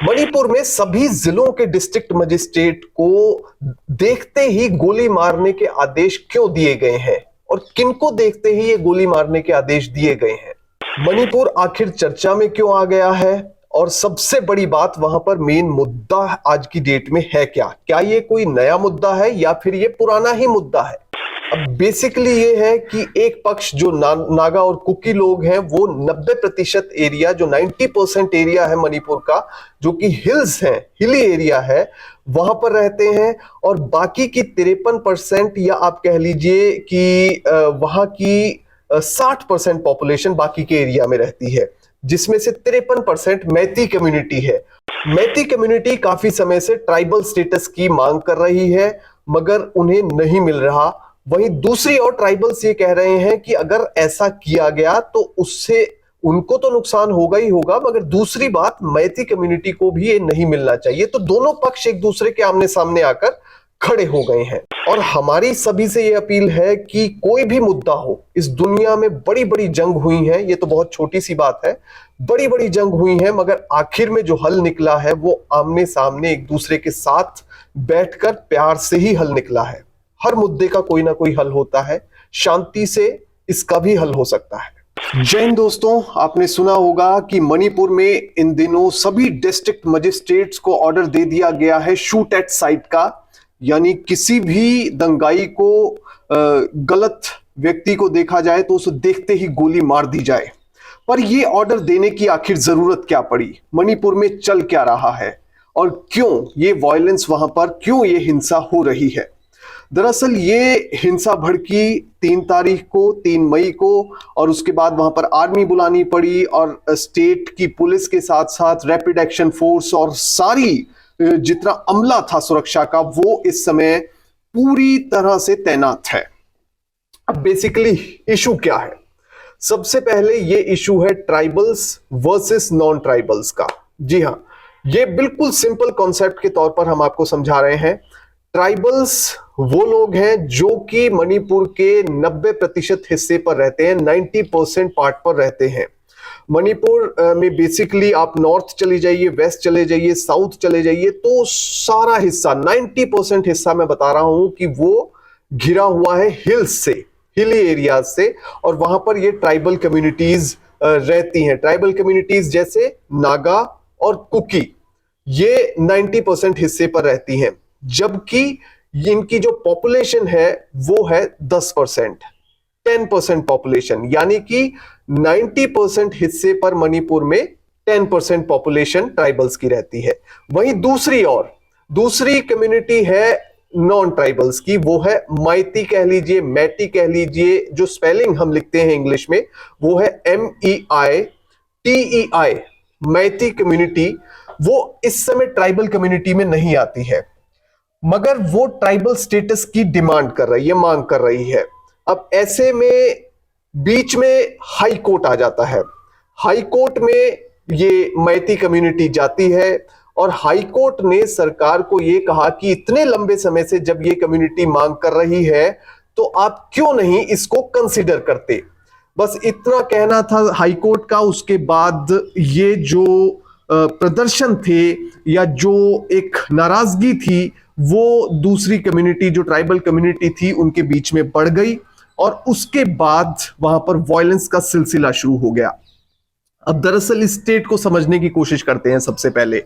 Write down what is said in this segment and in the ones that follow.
मणिपुर में सभी जिलों के डिस्ट्रिक्ट मजिस्ट्रेट को देखते ही गोली मारने के आदेश क्यों दिए गए हैं और किनको देखते ही ये गोली मारने के आदेश दिए गए हैं? मणिपुर आखिर चर्चा में क्यों आ गया है? और सबसे बड़ी बात, वहां पर मेन मुद्दा आज की डेट में है क्या? क्या ये कोई नया मुद्दा है या फिर ये पुराना ही मुद्दा है? अब बेसिकली ये है कि एक पक्ष जो नागा और कुकी लोग हैं, वो 90% एरिया, जो 90% एरिया है मणिपुर का, जो कि हिल्स है, हिली एरिया है, वहां पर रहते हैं। और बाकी की 53% या आप कह लीजिए कि वहां की 60% पॉपुलेशन बाकी के एरिया में रहती है, जिसमें से 53% मैती कम्युनिटी है। मैती कम्युनिटी काफी समय से ट्राइबल स्टेटस की मांग कर रही है, मगर उन्हें नहीं मिल रहा। वहीं दूसरी ओर ट्राइबल्स ये कह रहे हैं कि अगर ऐसा किया गया तो उससे उनको तो नुकसान होगा ही होगा, मगर दूसरी बात, मैती कम्युनिटी को भी ये नहीं मिलना चाहिए। तो दोनों पक्ष एक दूसरे के आमने सामने आकर खड़े हो गए हैं। और हमारी सभी से ये अपील है कि कोई भी मुद्दा हो, इस दुनिया में बड़ी बड़ी जंग हुई है, ये तो बहुत छोटी सी बात है, बड़ी बड़ी जंग हुई है, मगर आखिर में जो हल निकला है वो आमने सामने एक दूसरे के साथ बैठकर प्यार से ही हल निकला है। हर मुद्दे का कोई ना कोई हल होता है, शांति से इसका भी हल हो सकता है। जय हिंद दोस्तों, आपने सुना होगा कि मणिपुर में इन दिनों सभी डिस्ट्रिक्ट मजिस्ट्रेट्स को ऑर्डर दे दिया गया है शूट एट साइट का, यानी किसी भी दंगाई को, गलत व्यक्ति को देखा जाए तो उसे देखते ही गोली मार दी जाए। पर यह ऑर्डर देने की आखिर जरूरत क्या पड़ी? मणिपुर में चल क्या रहा है और क्यों ये वायलेंस वहां पर, क्यों ये हिंसा हो रही है? दरअसल ये हिंसा भड़की 3 तारीख को, 3 मई को, और उसके बाद वहां पर आर्मी बुलानी पड़ी और स्टेट की पुलिस के साथ साथ रैपिड एक्शन फोर्स और सारी जितना अमला था सुरक्षा का, वो इस समय पूरी तरह से तैनात है। अब बेसिकली इशू क्या है? सबसे पहले ये इशू है ट्राइबल्स वर्सेस नॉन ट्राइबल्स का। जी हाँ, ये बिल्कुल सिंपल कॉन्सेप्ट के तौर पर हम आपको समझा रहे हैं। ट्राइबल्स वो लोग हैं जो कि मणिपुर के 90% हिस्से पर रहते हैं, 90% पार्ट पर रहते हैं। मणिपुर में बेसिकली आप नॉर्थ चले जाइए, वेस्ट चले जाइए, साउथ चले जाइए, तो सारा हिस्सा, 90% हिस्सा मैं बता रहा हूं कि वो घिरा हुआ है हिल्स से, हिली एरियाज से, और वहां पर ये ट्राइबल कम्युनिटीज रहती हैं। ट्राइबल कम्युनिटीज जैसे नागा और कुकी, ये 90% हिस्से पर रहती हैं, जबकि इनकी जो पॉपुलेशन है वो है 10%, 10% पॉपुलेशन, यानी कि 90% हिस्से पर मणिपुर में 10% पॉपुलेशन ट्राइबल्स की रहती है। वहीं दूसरी कम्युनिटी है नॉन ट्राइबल्स की, वो है मैती कह लीजिए, मैटी कह लीजिए, जो स्पेलिंग हम लिखते हैं इंग्लिश में वो है MEITEI, मैती कम्युनिटी। वो इस समय ट्राइबल कम्युनिटी में नहीं आती है, मगर वो ट्राइबल स्टेटस की डिमांड कर रही है, मांग कर रही है। अब ऐसे में बीच में हाई कोर्ट आ जाता है। हाई कोर्ट में ये मैती कम्युनिटी जाती है और हाई कोर्ट ने सरकार को ये कहा कि इतने लंबे समय से जब ये कम्युनिटी मांग कर रही है तो आप क्यों नहीं इसको कंसिडर करते। बस इतना कहना था हाई कोर्ट का। उसके बाद ये जो प्रदर्शन थे या जो एक नाराजगी थी, वो दूसरी कम्युनिटी, जो ट्राइबल कम्युनिटी थी, उनके बीच में बढ़ गई और उसके बाद वहां पर वायलेंस का सिलसिला शुरू हो गया। अब दरअसल इस स्टेट को समझने की कोशिश करते हैं। सबसे पहले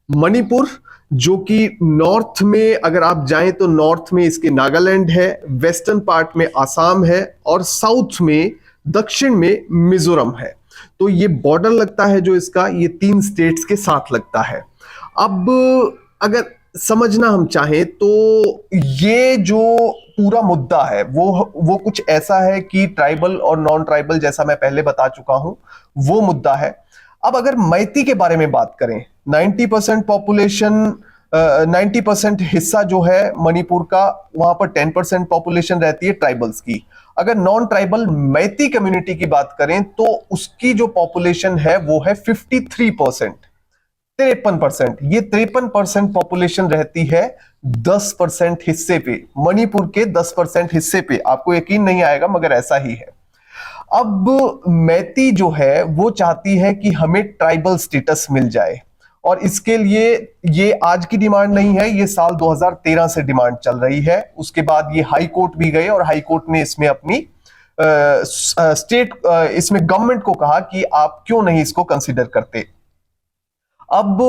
मणिपुर, जो कि नॉर्थ में अगर आप जाएं तो नॉर्थ में इसके नागालैंड है, वेस्टर्न पार्ट में आसाम है और साउथ में, दक्षिण में मिजोरम है। तो ये बॉर्डर लगता है जो इसका, ये 3 स्टेट्स के साथ लगता है। अब अगर समझना हम चाहें तो ये जो पूरा मुद्दा है वो कुछ ऐसा है कि ट्राइबल और नॉन ट्राइबल, जैसा मैं पहले बता चुका हूं, वो मुद्दा है। अब अगर मैती के बारे में बात करें, 90% पॉपुलेशन, 90% हिस्सा जो है मणिपुर का, वहां पर 10% पॉपुलेशन रहती है ट्राइबल्स की। अगर नॉन ट्राइबल मैती कम्युनिटी की बात करें तो उसकी जो पॉपुलेशन है वो है 53%, 53%। ये 53% पॉपुलेशन रहती है 10% हिस्से पे, मणिपुर के 10% हिस्से पे। आपको यकीन नहीं आएगा मगर ऐसा ही है। अब मैती जो है वो चाहती है कि हमें ट्राइबल स्टेटस मिल जाए और इसके लिए ये आज की डिमांड नहीं है, ये साल 2013 से डिमांड चल रही है। उसके बाद ये हाई कोर्ट भी गए और हाई कोर्ट ने इसमें अपनी इसमें गवर्नमेंट को कहा कि आप क्यों नहीं इसको कंसीडर करते। अब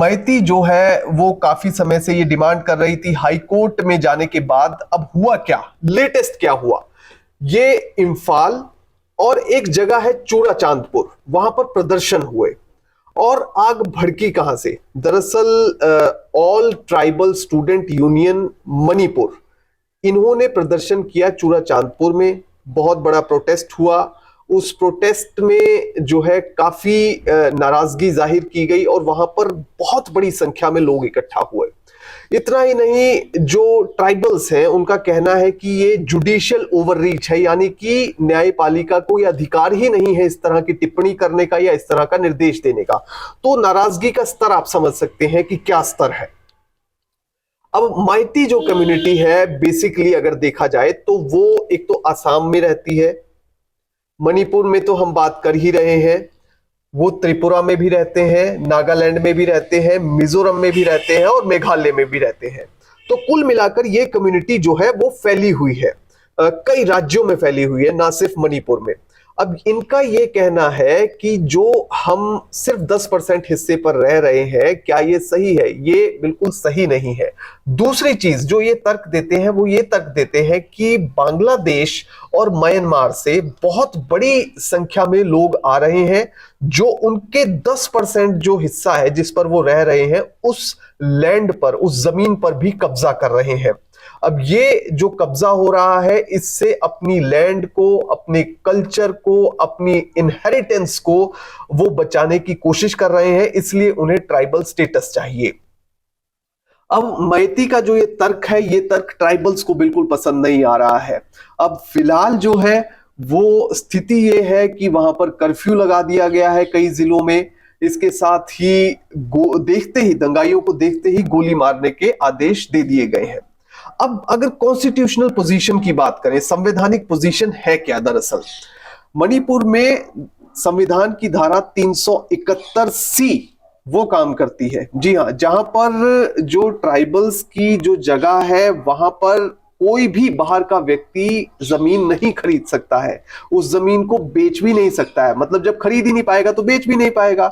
मैती जो है वो काफी समय से ये डिमांड कर रही थी। हाई कोर्ट में जाने के बाद अब हुआ क्या, लेटेस्ट क्या हुआ, ये इम्फाल और एक जगह है चूड़ा चांदपुर, वहां पर प्रदर्शन हुए और आग भड़की कहां से। दरअसल all tribal student union Manipur, इन्होंने प्रदर्शन किया चूड़ा चांदपुर में, बहुत बड़ा प्रोटेस्ट हुआ। उस प्रोटेस्ट में जो है काफी नाराजगी जाहिर की गई और वहां पर बहुत बड़ी संख्या में लोग इकट्ठा हुए। इतना ही नहीं, जो ट्राइबल्स हैं उनका कहना है कि ये जुडिशियल ओवररीच है, यानी कि न्यायपालिका को यह अधिकार ही नहीं है इस तरह की टिप्पणी करने का या इस तरह का निर्देश देने का। तो नाराजगी का स्तर आप समझ सकते हैं कि क्या स्तर है। अब माइती जो कम्युनिटी है बेसिकली अगर देखा जाए तो वो एक तो आसाम में रहती है, मणिपुर में तो हम बात कर ही रहे हैं, वो त्रिपुरा में भी रहते हैं, नागालैंड में भी रहते हैं, मिजोरम में भी रहते हैं और मेघालय में भी रहते हैं। तो कुल मिलाकर ये कम्युनिटी जो है वो फैली हुई है, कई राज्यों में फैली हुई है, ना सिर्फ मणिपुर में। अब इनका ये कहना है कि जो हम सिर्फ 10% हिस्से पर रह रहे हैं, क्या ये सही है? ये बिल्कुल सही नहीं है। दूसरी चीज जो ये तर्क देते हैं वो ये तर्क देते हैं कि बांग्लादेश और म्यांमार से बहुत बड़ी संख्या में लोग आ रहे हैं जो उनके 10% जो हिस्सा है जिस पर वो रह रहे हैं उस लैंड पर, उस जमीन पर भी कब्जा कर रहे हैं। अब ये जो कब्जा हो रहा है इससे अपनी लैंड को, अपने कल्चर को, अपनी इनहेरिटेंस को वो बचाने की कोशिश कर रहे हैं, इसलिए उन्हें ट्राइबल स्टेटस चाहिए। अब मैती का जो ये तर्क है, ये तर्क ट्राइबल्स को बिल्कुल पसंद नहीं आ रहा है। अब फिलहाल जो है वो स्थिति ये है कि वहां पर कर्फ्यू लगा दिया गया है कई जिलों में। इसके साथ ही देखते ही, दंगाइयों को देखते ही गोली मारने के आदेश दे दिए गए हैं। अब अगर कॉन्स्टिट्यूशनल पोजीशन की बात करें, संवैधानिक पोजीशन है क्या? दरअसल मणिपुर में संविधान की धारा 371C वो काम करती है। जी हाँ, जहां पर जो ट्राइबल्स की जो जगह है वहां पर कोई भी बाहर का व्यक्ति जमीन नहीं खरीद सकता है, उस जमीन को बेच भी नहीं सकता है। मतलब जब खरीद ही नहीं पाएगा तो बेच भी नहीं पाएगा।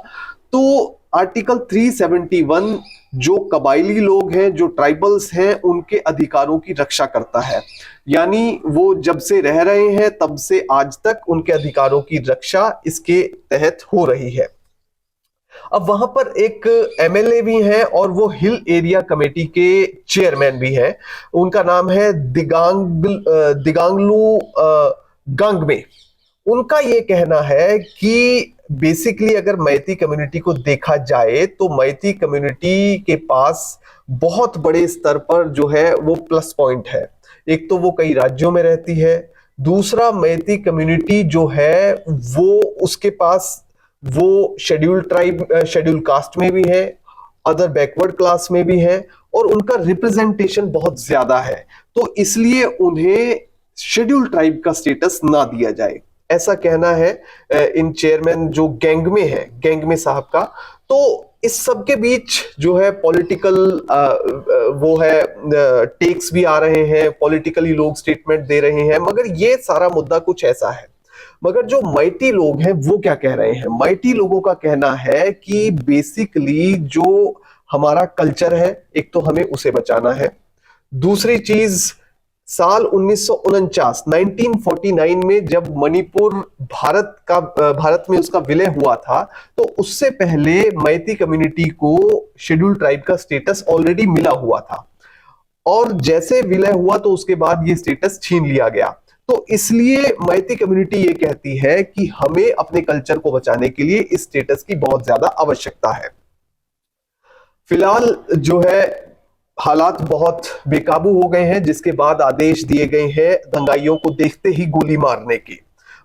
तो आर्टिकल 371 जो कबायली लोग हैं, जो ट्राइबल्स हैं, उनके अधिकारों की रक्षा करता है। यानी वो जब से रह रहे हैं तब से आज तक उनके अधिकारों की रक्षा इसके तहत हो रही है। अब वहां पर एक एमएलए भी हैं और वो हिल एरिया कमेटी के चेयरमैन भी हैं। उनका नाम है दिगांगलू गांगमे। उनका ये कहना है कि बेसिकली अगर मैती कम्युनिटी को देखा जाए तो मैती कम्युनिटी के पास बहुत बड़े स्तर पर जो है वो प्लस पॉइंट है। एक तो वो कई राज्यों में रहती है, दूसरा मैती कम्युनिटी जो है वो उसके पास वो शेड्यूल ट्राइब, शेड्यूल कास्ट में भी है, अदर बैकवर्ड क्लास में भी है और उनका रिप्रेजेंटेशन बहुत ज्यादा है। तो इसलिए उन्हें शेड्यूल ट्राइब का स्टेटस ना दिया जाए, ऐसा कहना है इन चेयरमैन जो गैंगमे है, गैंगमे साहब का। तो इस सब के बीच जो है पॉलिटिकल वो है टेक्स भी आ रहे हैं, पॉलिटिकली लोग स्टेटमेंट दे रहे हैं, मगर ये सारा मुद्दा कुछ ऐसा है। मगर जो मैती लोग हैं वो क्या कह रहे हैं? मैती लोगों का कहना है कि बेसिकली जो हमारा कल्चर है, एक तो हमें उसे बचाना है। दूसरी चीज, साल 1949 में जब मणिपुर भारत में उसका विलय हुआ था, तो उससे पहले मैती कम्युनिटी को शेड्यूल ट्राइब का स्टेटस ऑलरेडी मिला हुआ था और जैसे विलय हुआ तो उसके बाद ये स्टेटस छीन लिया गया। तो इसलिए मैती कम्युनिटी ये कहती है कि हमें अपने कल्चर को बचाने के लिए इस स्टेटस की बहुत ज्यादा आवश्यकता है। फिलहाल जो है हालात बहुत बेकाबू हो गए हैं, जिसके बाद आदेश दिए गए हैं दंगाइयों को देखते ही गोली मारने के।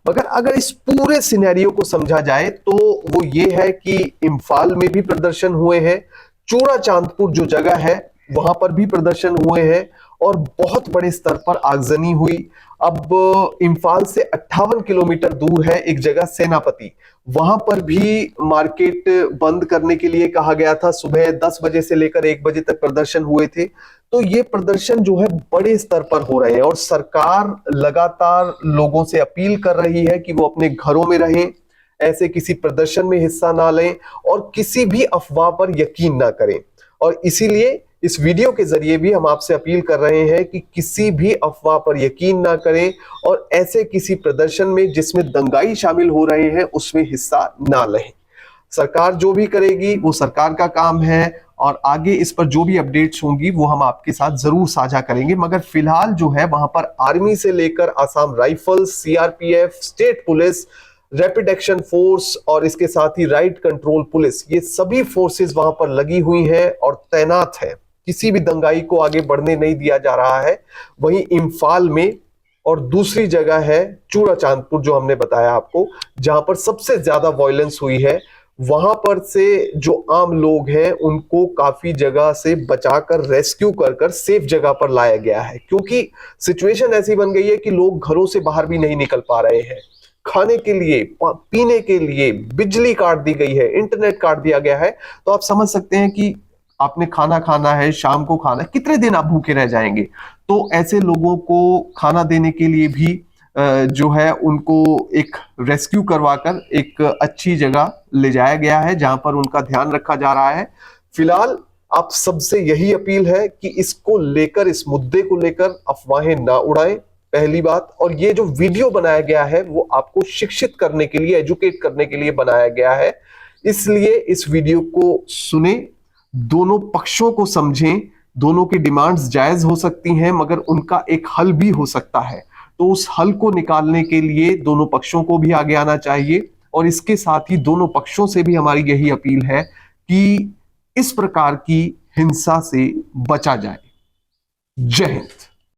मगर अगर इस पूरे सिनेरियो को समझा जाए तो वो ये है कि इम्फाल में भी प्रदर्शन हुए हैं, चूड़ा चांदपुर जो जगह है वहां पर भी प्रदर्शन हुए हैं और बहुत बड़े स्तर पर आगजनी हुई। अब इम्फाल से 58 किलोमीटर दूर है एक जगह सेनापति, वहां पर भी मार्केट बंद करने के लिए कहा गया था। सुबह 10 बजे से लेकर 1 बजे तक प्रदर्शन हुए थे। तो ये प्रदर्शन जो है बड़े स्तर पर हो रहे हैं और सरकार लगातार लोगों से अपील कर रही है कि वो अपने घरों में रहें, ऐसे किसी प्रदर्शन में हिस्सा ना लें और किसी भी अफवाह पर यकीन ना करें। और इसीलिए इस वीडियो के जरिए भी हम आपसे अपील कर रहे हैं कि किसी भी अफवाह पर यकीन ना करें और ऐसे किसी प्रदर्शन में जिसमें दंगाई शामिल हो रहे हैं उसमें हिस्सा ना लें। सरकार जो भी करेगी वो सरकार का काम है और आगे इस पर जो भी अपडेट्स होंगी वो हम आपके साथ जरूर साझा करेंगे। मगर फिलहाल जो है वहां पर आर्मी से लेकर Assam rifles, CRPF, state police, rapid action force और इसके साथ ही राइट कंट्रोल पुलिस, ये सभी फोर्सेस वहां पर लगी हुई हैं और तैनात है। किसी भी दंगाई को आगे बढ़ने नहीं दिया जा रहा है। वहीं इम्फाल में और दूसरी जगह है चूड़ाचांदपुर जो हमने बताया आपको, जहां पर सबसे ज्यादा वायलेंस हुई है। वहां पर से जो आम लोग हैं उनको काफी जगह से बचाकर रेस्क्यू कर कर सेफ जगह पर लाया गया है, क्योंकि सिचुएशन ऐसी बन गई है कि लोग घरों से बाहर भी नहीं निकल पा रहे हैं। खाने के लिए, पीने के लिए बिजली काट दी गई है, इंटरनेट काट दिया गया है। तो आप समझ सकते हैं कि आपने खाना खाना है, शाम को खाना है, कितने दिन आप भूखे रह जाएंगे। तो ऐसे लोगों को खाना देने के लिए भी जो है उनको एक रेस्क्यू करवाकर एक अच्छी जगह ले जाया गया है जहां पर उनका ध्यान रखा जा रहा है। फिलहाल आप सबसे यही अपील है कि इसको लेकर, इस मुद्दे को लेकर अफवाहें ना उड़ाएं, पहली बात। और ये जो वीडियो बनाया गया है वो आपको शिक्षित करने के लिए, एजुकेट करने के लिए बनाया गया है, इसलिए इस वीडियो को सुने, दोनों पक्षों को समझें। दोनों की डिमांड्स जायज हो सकती हैं मगर उनका एक हल भी हो सकता है। तो उस हल को निकालने के लिए दोनों पक्षों को भी आगे आना चाहिए और इसके साथ ही दोनों पक्षों से भी हमारी यही अपील है कि इस प्रकार की हिंसा से बचा जाए। जय हिंद।